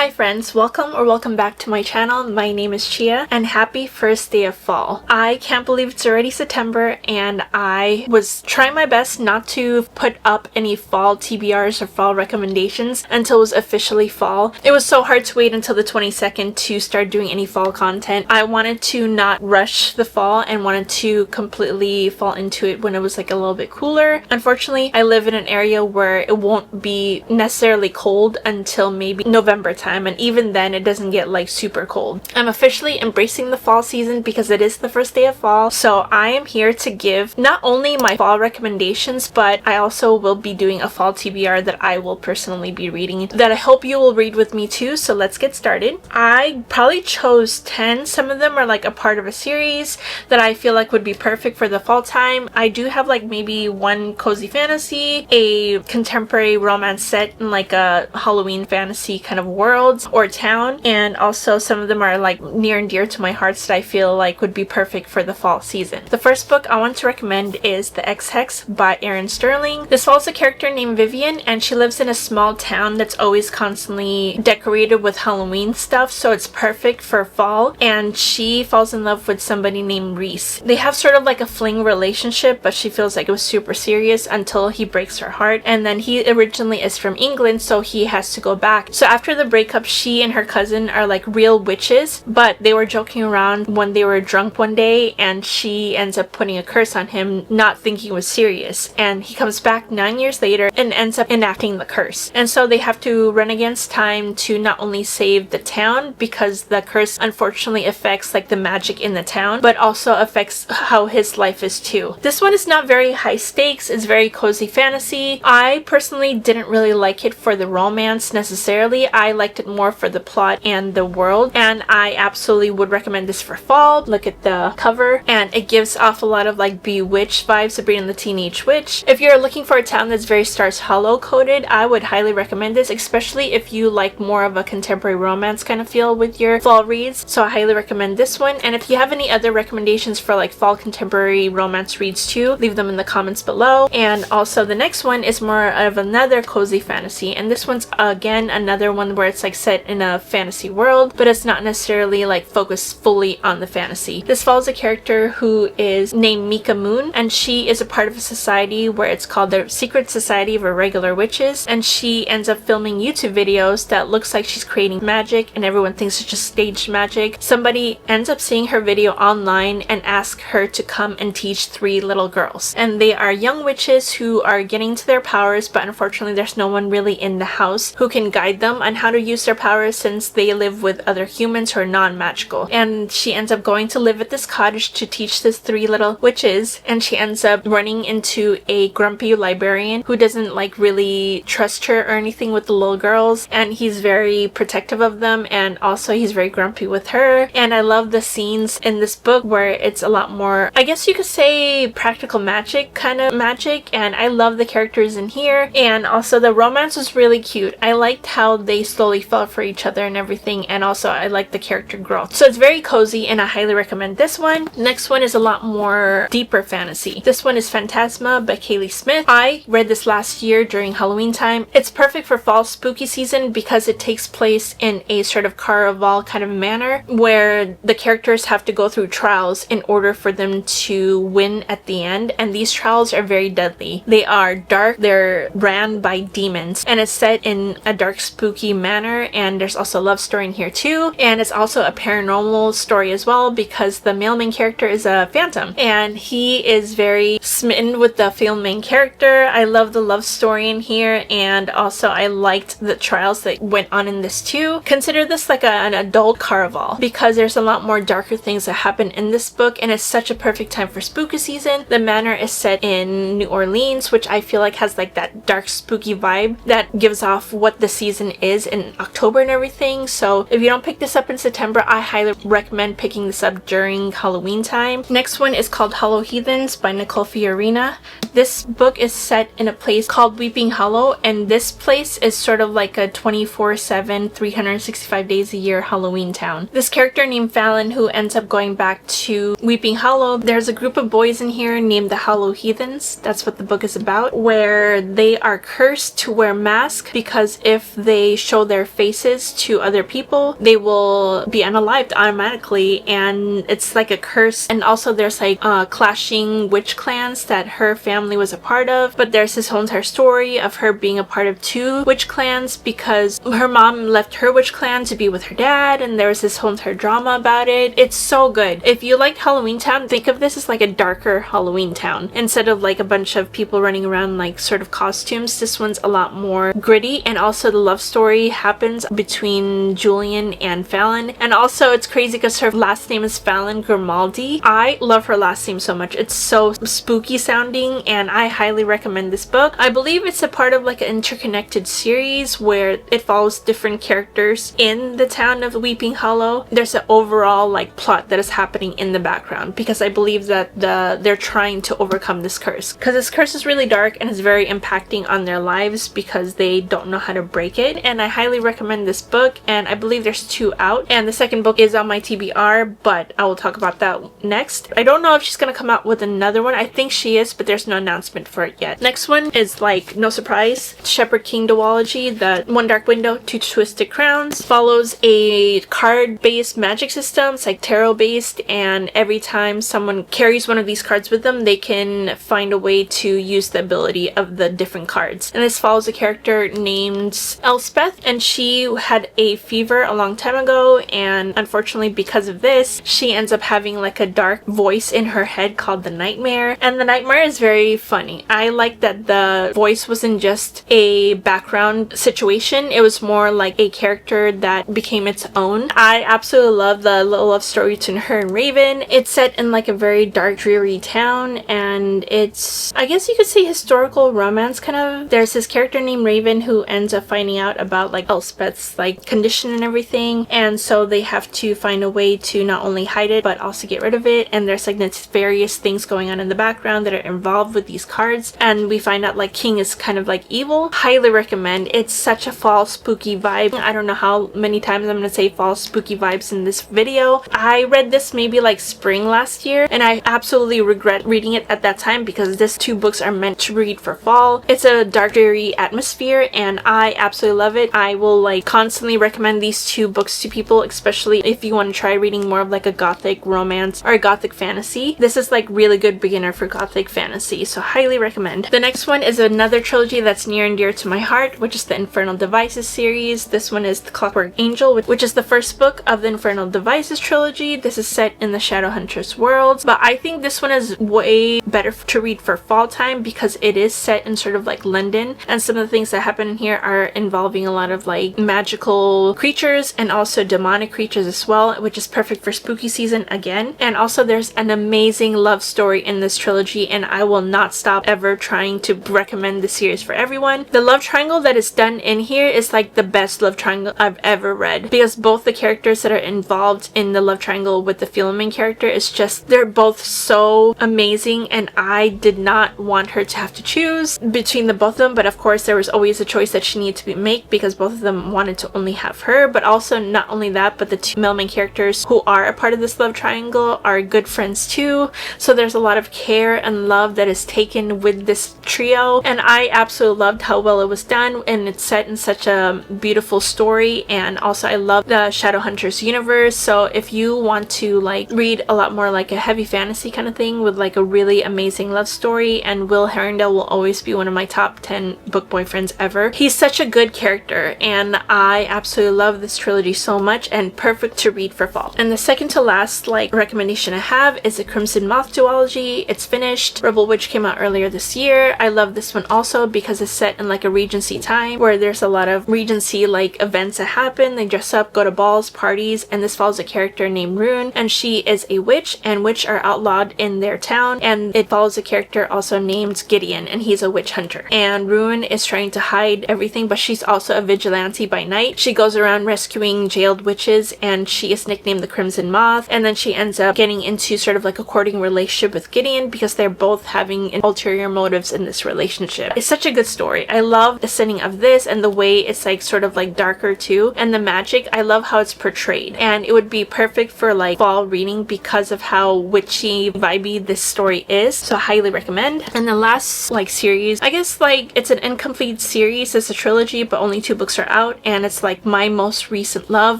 Hi friends, welcome back to my channel. My name is Chia and happy first day of fall. I can't believe it's already September and I was trying my best not to put up any fall TBRs or fall recommendations until it was officially fall. It was so hard to wait until the 22nd to start doing any fall content. I wanted to not rush the fall and wanted to completely fall into it when it was like a little bit cooler. Unfortunately, I live in an area where it won't be necessarily cold until maybe November time, and even then it doesn't get like super cold. I'm officially embracing the fall season because it is the first day of fall, so I am here to give not only my fall recommendations, but I also will be doing a fall TBR that I will personally be reading that I hope you will read with me too. So let's get started. I probably chose 10. Some of them are like a part of a series that I feel like would be perfect for the fall time. I do have like maybe one cozy fantasy, a contemporary romance set in like a Halloween fantasy kind of world or town, and also some of them are like near and dear to my heart that I feel like would be perfect for the fall season. The first book I want to recommend is The Ex-Hex by Erin Sterling. This follows a character named Vivian, and she lives in a small town that's always constantly decorated with Halloween stuff, so it's perfect for fall, and she falls in love with somebody named Reese. They have sort of like a fling relationship, but she feels like it was super serious until he breaks her heart, and then he originally is from England, so he has to go back. So after the breakup, she and her cousin are like real witches, but they were joking around when they were drunk one day, and she ends up putting a curse on him, not thinking it was serious, and he comes back 9 years later and ends up enacting the curse. And so they have to run against time to not only save the town, because the curse unfortunately affects like the magic in the town, but also affects how his life is too. This one is not very high stakes, it's very cozy fantasy. I personally didn't really like it for the romance necessarily. I liked it more for the plot and the world, and I absolutely would recommend this for fall. Look at the cover, and it gives off a lot of like Bewitched vibes, Sabrina the Teenage Witch. If you're looking for a town that's very Stars Hollow coded, I would highly recommend this, especially if you like more of a contemporary romance kind of feel with your fall reads. So I highly recommend this one. And if you have any other recommendations for like fall contemporary romance reads too, leave them in the comments below. And also the next one is more of another cozy fantasy, and this one's again another one where it's like set in a fantasy world, but it's not necessarily like focused fully on the fantasy. This follows a character who is named Mika Moon, and she is a part of a society where it's called the Secret Society of Irregular Witches, and she ends up filming YouTube videos that looks like she's creating magic, and everyone thinks it's just staged magic. Somebody ends up seeing her video online and asks her to come and teach 3 little girls, and they are young witches who are getting to their powers, but unfortunately there's no one really in the house who can guide them on how to use their powers, since they live with other humans who are non-magical. And she ends up going to live at this cottage to teach this 3 little witches, and she ends up running into a grumpy librarian who doesn't like really trust her or anything with the little girls, and he's very protective of them, and also he's very grumpy with her. And I love the scenes in this book where it's a lot more, I guess you could say, practical magic kind of magic, and I love the characters in here. And also the romance was really cute. I liked how they slowly fell for each other and everything, and also I like the character growth. So it's very cozy and I highly recommend this one. Next one is a lot more deeper fantasy. This one is Phantasma by Kaylee Smith. I read this last year during Halloween time. It's perfect for fall spooky season because it takes place in a sort of Caraval kind of manner where the characters have to go through trials in order for them to win at the end, and these trials are very deadly. They are dark, they're ran by demons, and it's set in a dark spooky manner, and there's also a love story in here too, and it's also a paranormal story as well because the male main character is a phantom, and he is very smitten with the female main character. I love the love story in here, and also I liked the trials that went on in this too. Consider this like an adult Caraval because there's a lot more darker things that happen in this book, and it's such a perfect time for spooky season. The manor is set in New Orleans, which I feel like has like that dark spooky vibe that gives off what the season is in October and everything. So if you don't pick this up in September, I highly recommend picking this up during Halloween time. Next one is called Hollow Heathens by Nicole Fiorina. This book is set in a place called Weeping Hollow, and this place is sort of like a 24/7, 365 days a year Halloween town. This character named Fallon, who ends up going back to Weeping Hollow, there's a group of boys in here named the Hollow Heathens. That's what the book is about, where they are cursed to wear masks because if they show their faces to other people, they will be unalived automatically, and it's like a curse. And also there's like clashing witch clans that her family was a part of, but there's this whole entire story of her being a part of two witch clans because her mom left her witch clan to be with her dad, and there was this whole entire drama about it. It's so good. If you like Halloween Town, think of this as like a darker Halloween Town. Instead of like a bunch of people running around like sort of costumes, this one's a lot more gritty, and also the love story happens between Julian and Fallon. And also it's crazy because her last name is Fallon Grimaldi. I love her last name so much. It's so spooky sounding, and I highly recommend this book. I believe it's a part of like an interconnected series where it follows different characters in the town of Weeping Hollow. There's an overall like plot that is happening in the background because I believe that they're trying to overcome this curse, because this curse is really dark and is very impacting on their lives because they don't know how to break it. And I highly recommend this book, and I believe there's 2 out, and the second book is on my TBR, but I will talk about that next. I don't know if she's gonna come out with another one. I think she is, but there's no announcement for it yet. Next one is like no surprise, Shepherd King duology, the One Dark Window, Two Twisted Crowns. Follows a card-based magic system. It's like tarot-based, and every time someone carries one of these cards with them, they can find a way to use the ability of the different cards. And this follows a character named Elspeth, and she had a fever a long time ago, and unfortunately because of this, she ends up having like a dark voice in her head called the Nightmare. And the Nightmare is very funny. I like that the voice wasn't just a background situation, it was more like a character that became its own. I absolutely love the little love story between her and Raven. It's set in like a very dark, dreary town, and it's, I guess you could say, historical romance kind of. There's this character named Raven who ends up finding out about like Elspeth's like condition and everything, and so they have to find a way to not only hide it but also get rid of it. And there's like various things going on in the background that are involved with these cards, and we find out like King is kind of like evil. Highly recommend. It's such a fall spooky vibe. I don't know how many times I'm gonna say fall spooky vibes in this video. I read this maybe like spring last year, and I absolutely regret reading it at that time because these 2 books are meant to read for fall. It's a dark, dreary atmosphere, and I absolutely love it. I will like constantly recommend these 2 books to people, especially if you want to try reading more of like a gothic romance or a gothic fantasy. This is like really good beginner for gothic fantasy, so highly recommend. The next one is another trilogy that's near and dear to my heart, which is the Infernal Devices series. This one is The Clockwork Angel, which is the first book of the Infernal Devices trilogy. This is set in the Shadowhunters world, but I think this one is way better to read for fall time because it is set in sort of like London, and some of the things that happen in here are involving a lot of like magical creatures and also demonic creatures as well, which is perfect for spooky season again. And also there's an amazing love story in this trilogy, and I will not stop ever trying to recommend this series for everyone. The love triangle that is done in here is like the best love triangle I've ever read, because both the characters that are involved in the love triangle with the female main character is just, they're both so amazing, and I did not want her to have to choose between the both of them, but of course there was always a choice that she needed to make because both of them wanted to only have her. But also not only that, but the 2 male main characters who are a part of this love triangle are good friends too, so there's a lot of care and love that is taken with this trio, and I absolutely loved how well it was done, and it's set in such a beautiful story. And also I love the Shadowhunters universe, so if you want to like read a lot more like a heavy fantasy kind of thing with like a really amazing love story, and Will Herondale will always be one of my top 10 book boyfriends ever. He's such a good character, and I absolutely love this trilogy so much, and perfect to read for fall. And the second to last like recommendation I have is the Crimson Moth duology. It's finished. Rebel Witch came out earlier this year. I love this one also because it's set in like a Regency time where there's a lot of Regency like events that happen. They dress up, go to balls, parties, and this follows a character named Rune, and she is a witch, and witch are outlawed in their town. And it follows a character also named Gideon, and he's a witch hunter. And Rune is trying to hide everything, but she's also a vigilante by night. She goes around rescuing jailed witches, and she is nicknamed the Crimson Moth. And then she ends up getting into sort of like a courting relationship with Gideon because they're both having hiding ulterior motives in this relationship. It's such a good story. I love the setting of this and the way it's like sort of like darker too, and the magic. I love how it's portrayed, and it would be perfect for like fall reading because of how witchy vibey this story is. So I highly recommend. And the last like series, I guess like it's an incomplete series. It's a trilogy, but only 2 books are out, and it's like my most recent love.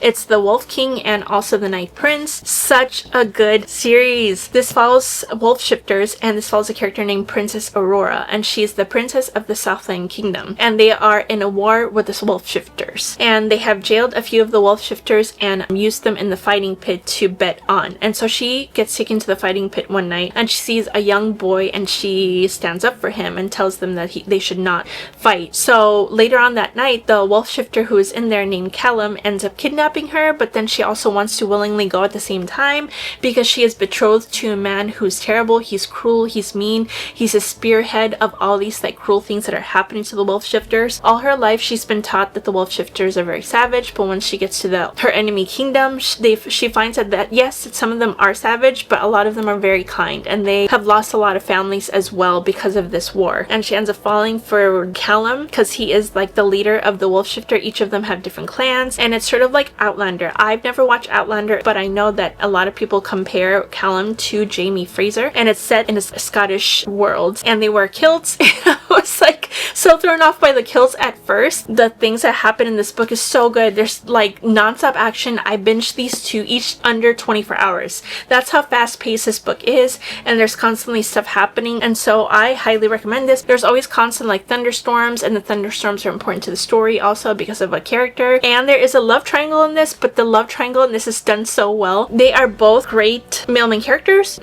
It's The Wolf King and also The Night Prince. Such a good series. This follows wolf shifters, and this follows a character named Princess Aurora, and she's the princess of the Southland Kingdom, and they are in a war with the wolf shifters, and they have jailed a few of the wolf shifters and used them in the fighting pit to bet on. And so she gets taken to the fighting pit one night, and she sees a young boy, and she stands up for him and tells them that they should not fight. So later on that night, the wolf shifter who is in there named Callum ends up kidnapping her, but then she also wants to willingly go at the same time because she is betrothed to a man who's terrible. He's cruel, he's mean, he's a spearhead of all these like cruel things that are happening to the wolf shifters. All her life she's been taught that the wolf shifters are very savage, but when she gets to her enemy kingdom, she finds out that yes, some of them are savage, but a lot of them are very kind, and they have lost a lot of families as well because of this war. And she ends up falling for Callum because he is like the leader of the wolf shifter. Each of them have different clans, and it's sort of like Outlander. I've never watched Outlander, but I know that a lot of people compare Callum to Jamie Fraser, and it's set in a Scottish world, and they wear kilts. I was like so thrown off by the kilts at first. The things that happen in this book is so good. There's like non-stop action. I binged these 2 each under 24 hours. That's how fast paced this book is, and there's constantly stuff happening, and so I highly recommend this. There's always constant like thunderstorms, and the thunderstorms are important to the story also because of a character, and there is a love triangle in this, but the love triangle in this is done so well. They are both great male main characters,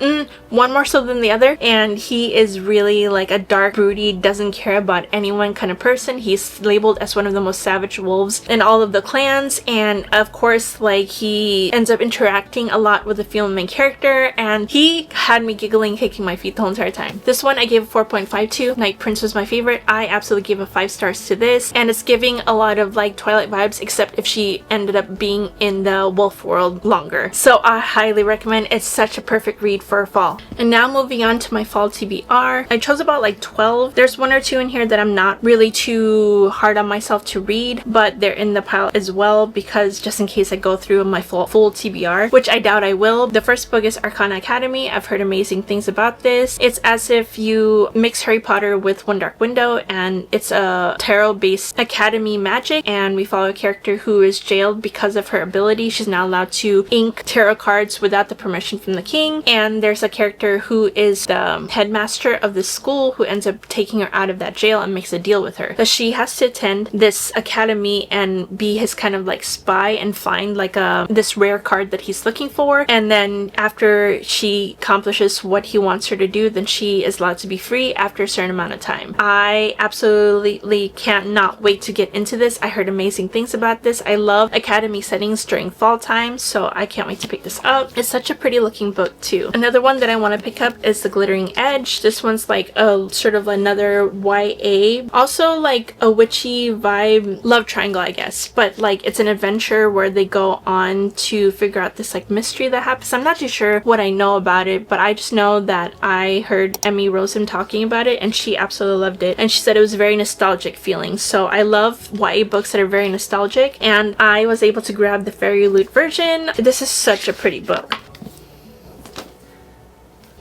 one more so than the other, and he is really like a dark, broody, doesn't care about anyone kind of person. He's labeled as one of the most savage wolves in all of the clans, and of course like he ends up interacting a lot with the female main character, and he had me giggling, kicking my feet the whole entire time. This one I gave a 4.52. Night Prince was my favorite. I absolutely gave a 5 stars to this, and it's giving a lot of like Twilight vibes, except if she ended up being in the wolf world longer. So I highly recommend. It's such a perfect read for fall. And now moving on to my fall TBR. I chose about like 12. There's 1 or 2 in here that I'm not really too hard on myself to read, but they're in the pile as well because just in case I go through my full TBR, which I doubt I will. The first book is Arcana Academy. I've heard amazing things about this. It's as if you mix Harry Potter with One Dark Window, and it's a tarot-based academy magic, and we follow a character who is jailed because of her ability. She's not allowed to ink tarot cards without the permission from the king, and there's a character who is the headmaster of the school who ends up taking her out of that jail and makes a deal with her. So she has to attend this academy and be his kind of like spy and find like this rare card that he's looking for, and then after she accomplishes what he wants her to do, then she is allowed to be free after a certain amount of time. I absolutely cannot wait to get into this. I heard amazing things about this. I love academy settings during fall time, so I can't wait to pick this up. It's such a pretty looking book too. Another one that I want to pick up is The Glittering Edge. This one's like a sort of another YA, also like a witchy vibe love triangle, I guess, but like it's an adventure where they go on to figure out this like mystery that happens. I'm not too sure what I know about it, but I just know that I heard Emmy Rosen talking about it, and she absolutely loved it, and she said it was very nostalgic feeling. So I love YA books that are very nostalgic, and I was able to grab the Fairy Loot version. This is such a pretty book.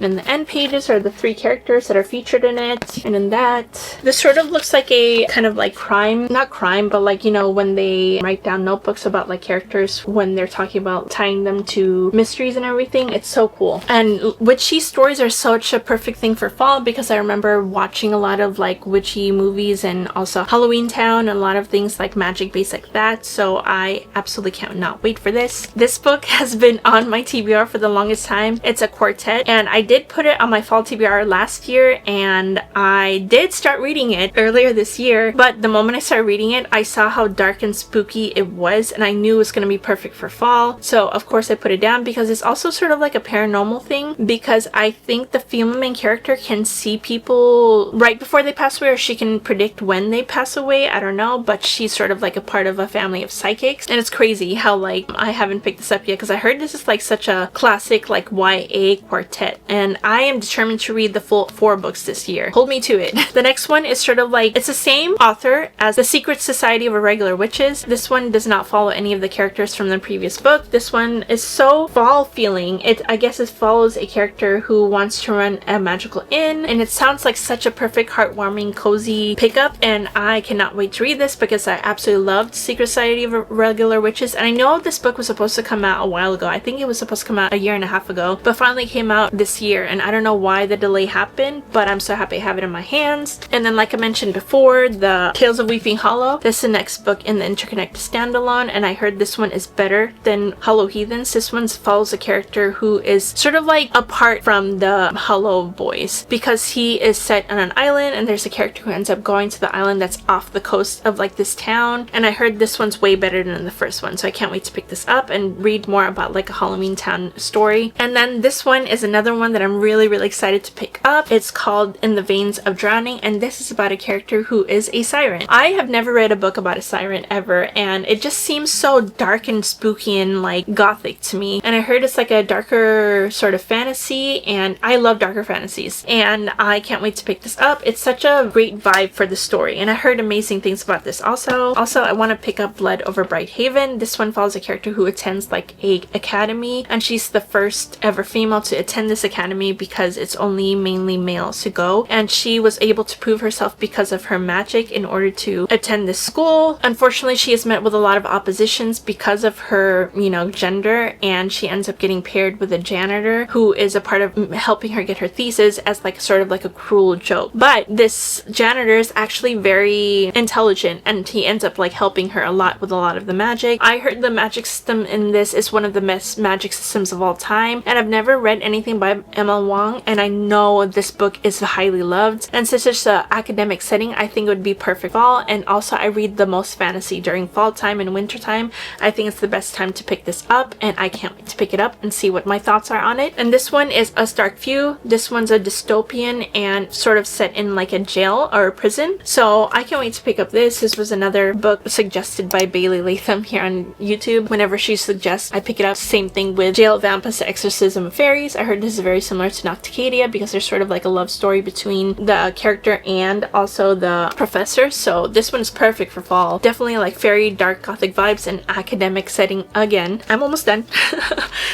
And the end pages are the 3 characters that are featured in it. And in that, this sort of looks like a kind of like crime, not crime, but like, you know, when they write down notebooks about like characters when they're talking about tying them to mysteries and everything. It's so cool. And witchy stories are such a perfect thing for fall because I remember watching a lot of like witchy movies and also Halloween Town and a lot of things like magic based like that. So I absolutely cannot wait for this. This book has been on my TBR for the longest time. It's a quartet, and I did put it on my fall TBR last year, and I did start reading it earlier this year, but the moment I started reading it, I saw how dark and spooky it was, and I knew it was going to be perfect for fall. So of course I put it down because it's also sort of like a paranormal thing, because I think the female main character can see people right before they pass away, or she can predict when they pass away. I don't know, but she's sort of like a part of a family of psychics, and it's crazy how like I haven't picked this up yet because I heard this is like such a classic like YA quartet, and I am determined to read the full 4 books this year. Hold me to it. The next one is sort of like, it's the same author as The Secret Society of Irregular Witches. This one does not follow any of the characters from the previous book. This one is so fall feeling. I guess it follows a character who wants to run a magical inn, and it sounds like such a perfect, heartwarming, cozy pickup, and I cannot wait to read this because I absolutely loved Secret Society of Irregular Witches. And I know this book was supposed to come out a while ago. I think it was supposed to come out a year and a half ago, but finally came out this year, and I don't know why the delay happened, but I'm so happy I have it in my hands. And then, like I mentioned before, the Tales of Weeping Hollow. This is the next book in the interconnected standalone, and I heard this one is better than Hollow Heathens. This one follows a character who is sort of like apart from the Hollow boys, because he is set on an island, and there's a character who ends up going to the island that's off the coast of like this town, and I heard this one's way better than the first one, so I can't wait to pick this up and read more about like a Halloween Town story. And then this one is another one that I'm really excited to pick up. It's called In the Veins of Drowning, and this is about a character who is a siren. I have never read a book about a siren ever, and it just seems so dark and spooky and like gothic to me. And I heard it's like a darker sort of fantasy, and I love darker fantasies, and I can't wait to pick this up. It's such a great vibe for the story, and I heard amazing things about this also. I want to pick up Blood Over Bright Haven. This one follows a character who attends like a academy, and she's the first ever female to attend this academy because it's only mainly males to go, and she was able to prove herself because of her magic in order to attend this school. Unfortunately, she is met with a lot of oppositions because of her, you know, gender, and she ends up getting paired with a janitor who is a part of helping her get her thesis as like sort of like a cruel joke. But this janitor is actually very intelligent, and he ends up like helping her a lot with a lot of the magic. I heard the magic system in this is one of the best magic systems of all time, and I've never read anything by Emma Wong, and I know this book is highly loved, and since it's an academic setting, I think it would be perfect fall. And also I read the most fantasy during fall time and winter time. I think it's the best time to pick this up, and I can't wait to pick it up and see what my thoughts are on it. And this one is A Stark View. This one's a dystopian and sort of set in like a jail or a prison, so I can't wait to pick up this. This was another book suggested by Bailey Latham here on YouTube. Whenever she suggests, I pick it up. Same thing with Jail of Vampus, The Exorcism of Fairies. I heard this is very similar to Nocticadia because there's sort of like a love story between the character and also the professor, so this one's perfect for fall. Definitely like fairy dark gothic vibes and academic setting again. I'm almost done.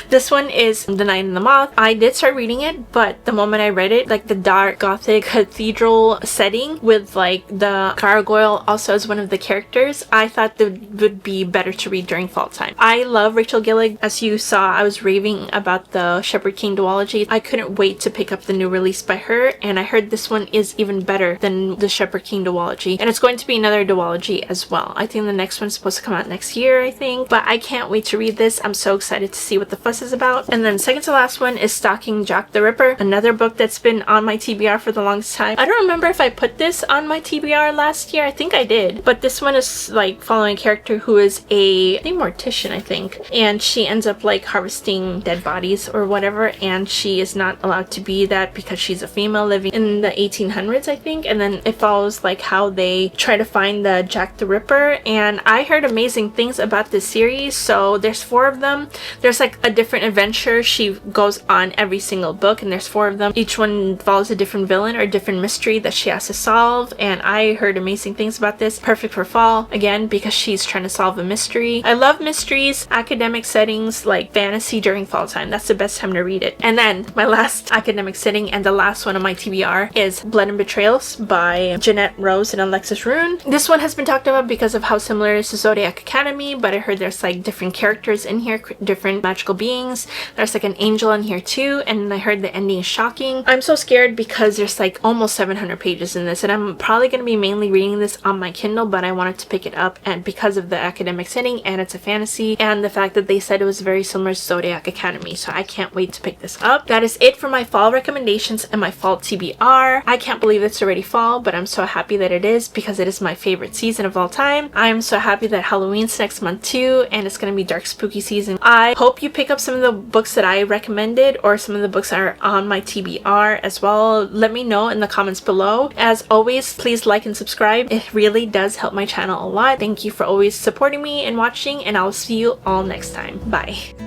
This one is The Night and the Moth. I did start reading it, but the moment I read it, like the dark gothic cathedral setting with like the gargoyle also as one of the characters, I thought that would be better to read during fall time. I love Rachel Gillig. As you saw, I was raving about the Shepherd King duology. I couldn't wait to pick up the new release by her, and I heard this one is even better than the Shepherd King duology, and it's going to be another duology as well. I think the next one's supposed to come out next year, I think, but I can't wait to read this. I'm so excited to see what the fuss is about. And then second to last one is Stalking Jack the Ripper, another book that's been on my TBR for the longest time. I don't remember if I put this on my TBR last year. I think I did, but this one is like following a character who is I think mortician, I think, and she ends up like harvesting dead bodies or whatever, and she is not allowed to be that because she's a female living in the 1800s, I think. And then it follows like how they try to find the Jack the Ripper, and I heard amazing things about this series. So there's 4 of them. There's like a different adventure she goes on every single book, and there's 4 of them. Each one follows a different villain or a different mystery that she has to solve, and I heard amazing things about this. Perfect for fall again because she's trying to solve a mystery. I love mysteries, academic settings, like fantasy during fall time. That's the best time to read it. And then my last academic setting and the last one on my TBR is Blood and Betrayals by Jeanette Rose and Alexis Rune. This one has been talked about because of how similar it is to Zodiac Academy, but I heard there's like different characters in here, different magical beings. There's like an angel in here too, and I heard the ending is shocking. I'm so scared because there's like almost 700 pages in this, and I'm probably going to be mainly reading this on my Kindle, but I wanted to pick it up and because of the academic setting, and it's a fantasy, and the fact that they said it was very similar to Zodiac Academy, so I can't wait to pick this up. That is it for my fall recommendations and my fall TBR. I can't believe it's already fall, but I'm so happy that it is because it is my favorite season of all time. I am so happy that Halloween's next month too, and it's going to be dark spooky season. I hope you pick up some of the books that I recommended or some of the books that are on my TBR as well. Let me know in the comments below. As always, please like and subscribe. It really does help my channel a lot. Thank you for always supporting me and watching, and I'll see you all next time. Bye.